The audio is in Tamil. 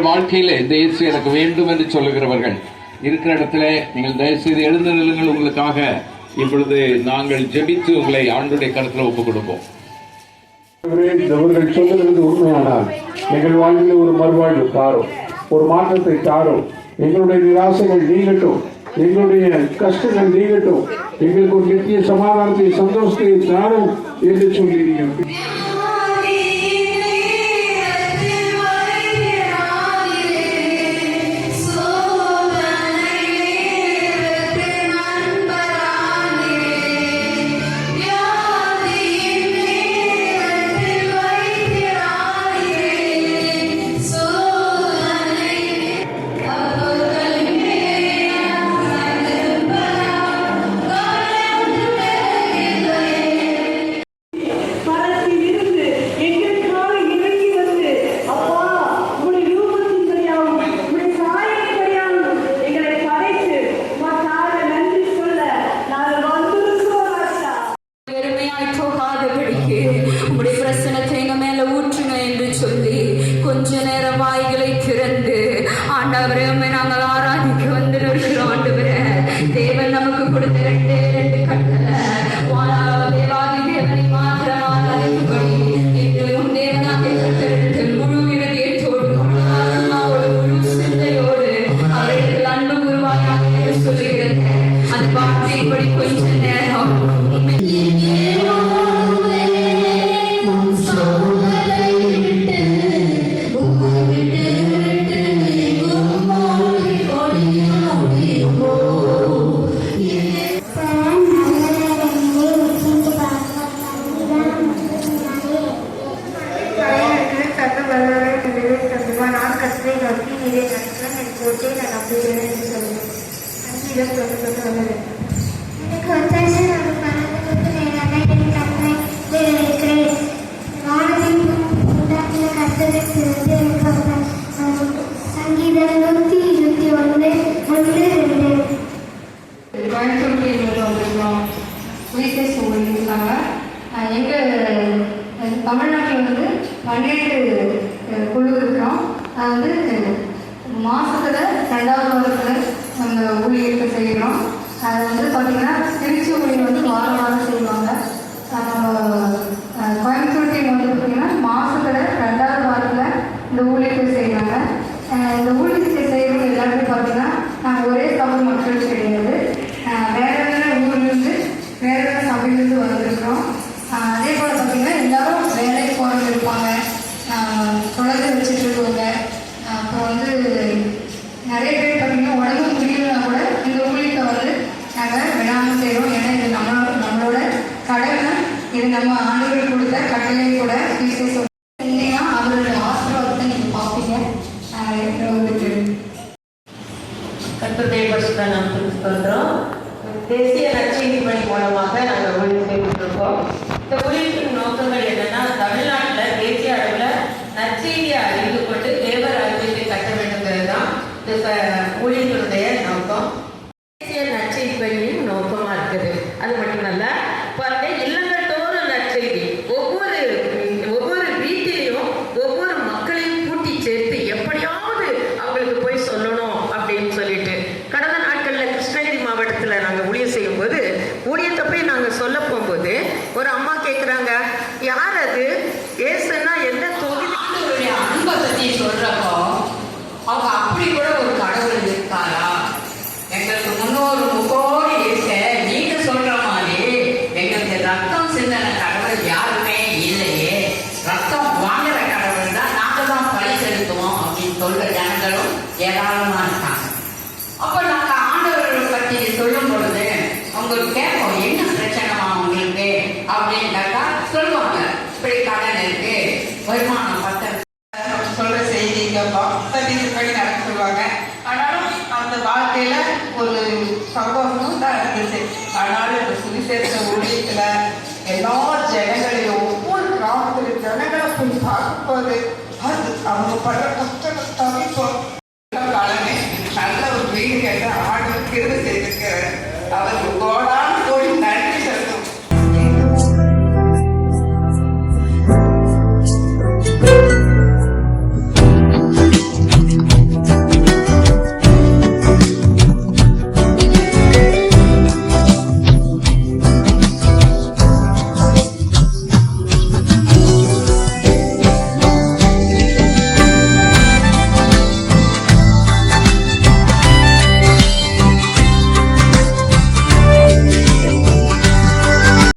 உங்கள் வாழ்க்கையில இந்த இயேசு எனக்கு வேண்டும் என்று சொல்லுகிறவர்கள் இருக்கிற இடத்துல நீங்கள் தயவுசெய்து எழுந்து நில்லுங்கள். உங்களுக்காக இப்பொழுது நாங்கள் ஜெபித்து உங்களை ஆண்டுடைய கருத்துல ஒப்புக் கொடுப்போம். அவர்கள் சொல்லுகிறது உண்மையானால் எங்கள் வாழ்வில் ஒரு மறுவாழ்வு தாரும், ஒரு மாற்றத்தை தாரும். எங்களுடைய நிராசைகள் நீங்கட்டும், எங்களுடைய கஷ்டங்கள் நீங்கட்டும், எங்களுக்கு ஒரு நித்திய சமாதானத்தை சந்தோஷத்தை தாரும் என்று சொல்லி நீங்கள் கொஞ்ச நேரம் வாய்களை திறந்து ஆண்டவரே நாங்கள் ஆராதிக்க வந்து இருக்கிறோம். ஆண்டவரே தேவன் நமக்கு கொடுத்த ரெண்டு கட்டளை தேவாதி தேவனை மாத்திரம் ஆராதிக்கும்படி எங்களும் தேவனாக கட்டளை முழு இதயத்தோடு முழு சிந்தையோடு அவர்கள் அன்பு குருவாக சொல்லுகிறது. அந்த வார்த்தைப்படி கொஞ்ச நேரம் தமிழ்நாட்டில் வந்து 12 குழு இருக்கிறோம். அது மாதத்தில் 2வது வாரத்தில் நம்ம ஊழியர்கள் செய்கிறோம். அது வந்து பார்த்திங்கன்னா திருச்சி ஊழியர் வந்து வாரம் செய்வாங்க. கோயம்புத்தூர் டீம் வந்து பார்த்திங்கன்னா மாதத்தில் 2வது வாரத்தில் இந்த ஊழியர்கள் செய்கிறாங்க. இந்த ஊழியத்தை செய்கிறது எல்லாருமே பார்த்திங்கன்னா நாங்கள் ஒரே தமிழ் மக்கள் கிடையாது, வேறு வேறு ஊர்லேருந்து வேறு வேறு சபையிலேருந்து வந்திருக்கிறோம். அதே போல் பார்த்திங்கன்னா எல்லோரும் வேலைக்கு போகிறவங்க இருப்பாங்க, குழந்தை வச்சுட்டு இருக்கவங்க, அப்புறம் வந்து நிறைய பேர் பார்த்திங்கன்னா உடம்பு முடியலன்னா கூட இந்த ஊழியத்தை வந்து நாங்கள் விடாமல் செய்கிறோம். ஏன்னா இது நம்மளோட கடமை, இது நம்ம ஆண்டுகள் கொடுத்த கட்டளை கூட. இல்லைன்னா அவரோட ஆசீர்வாதத்தை நீங்கள் பார்ப்பீங்க. கர்த்தருடைய பரிசுத்த நாமத்துக்கு ஸ்தோத்திரம். தேசிய நற்செய்தி பணி மூலமாக நாங்கள் ஊழியம் செய்துருக்கோம். இந்த ஊழியத்தின் நோக்கங்கள் என்னன்னா, தமிழ்நாட்டில் தேசிய அளவில் நற்செய்தியை அறிந்து கொண்டு தேவ ராஜ்யத்தை கட்ட வேண்டுங்கிறது தான் இந்த ஊழியத்தினுடைய நோக்கம். தேசிய நற்செய்தி பணியும் நோக்கமாக இருக்குது. அது மட்டுமல்ல, பாருங்க, இல்லங்கள் தோறும் நற்செய்தி, ஒவ்வொரு வீட்டிலையும் ஒவ்வொரு மக்களையும் கூட்டி சேர்த்து எப்படியாவது அவங்களுக்கு போய் சொல்லணும் அப்படின்னு சொல்லிட்டு கடந்த நாட்களில் கிருஷ்ணகிரி மாவட்டத்தில் நாங்கள் ஊழியம் செய்யும்போது ஊழியத்தை போய் நாங்கள் சொல்ல போகும்போது ஒரு அம்மா கேட்குறாங்க, யார் அது ஏசுன்னா எந்த தொகுதி அன்பை பற்றி சொல்கிறப்போ அவங்க அப்படி கூட ஒரு கடவுள் இருக்காரா? எங்களுக்கு முன்னோரு முகோடி ஏச நீங்க சொல்ற மாதிரி எங்களுக்கு ரத்தம் சிந்தன கடவுள் யாருமே இல்லையே, ரத்தம் வாங்குற கடவுள் தான், நாங்கள் தான் பழி செலுத்துவோம் அப்படின்னு சொல்ற ஜனங்களும் ஏராளமா இருக்காங்க. அப்போ நாங்கள் ஆண்டவர்களை பற்றி சொல்லும் பொழுது அவங்களுக்கு கேட்போம், என்ன பிரச்சனைமா உங்களுக்கு அப்படின்னாக்கா சொல்லுவாங்க, இப்படி கடன் இருக்கு, வருமானம் பத்தம் சொல்ற செய்தி படி நடக்க சொல்லுவாங்க. ஆனாலும் அந்த வாழ்க்கையில ஒரு சம்பவமும் தான் இருந்துச்சு. ஆனாலும் இந்த சுவிசேஷ ஊழியத்துல எல்லா ஜனங்களையும் ஒவ்வொரு கிராமத்தில் ஜனங்களை போய் பார்க்கும்போது அது அவங்க படுற கஷ்டம் தவிப்போம். நல்ல ஒரு வீடு கேட்ட ஆண்டு கிருபை செய்திருக்கிற அவர்